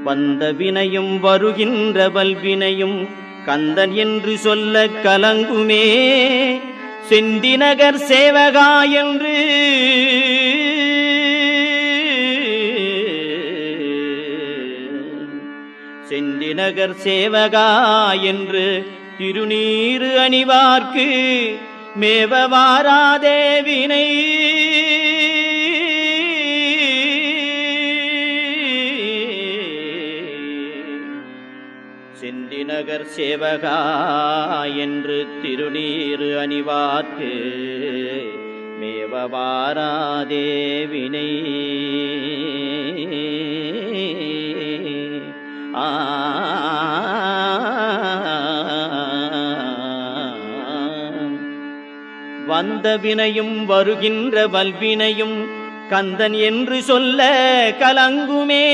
வந்த வினையும் வருகின்ற வல்வினையும் கந்தன் என்று சொல்ல கலங்குமே. செந்திநகர் சேவகா என்று செந்திநகர் சேவகா என்று திருநீறு அணிவார்க்கு மேவ வாராதே வினை. செந்திநகர் சேவகா என்று திருநீறு அணிவார்க்கு மேவ வாராதே வினை. வந்த வினையும் வருகின்ற வல்வினையும் கந்தன் என்று சொல்ல கலங்குமே.